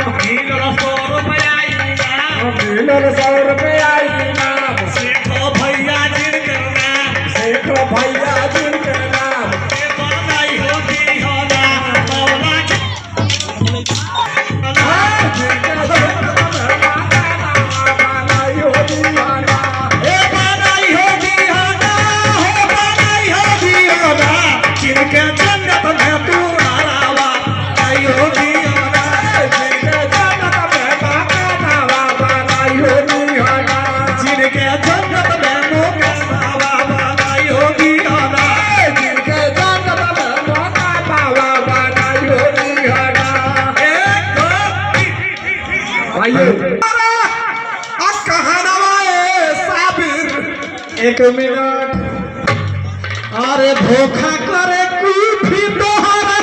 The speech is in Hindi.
मिलल 100 रुपया इनाम मिलल 100 रुपया इनाम शेखो भैया जिनकर नाम शेखो भैया जिनकर नाम बनाई होगी होना मौला जिनके जन्नत में तू आवा आई होगी होना जिनके जन्नत में बाबा बनाई होगी होना जिनके जन्नत में मुकाबा बनाई होगी होना जिनके जन्नत में बाबा बनाई होगी होना आइए एक मिनट अरे धोखा करे कुफी तोहरा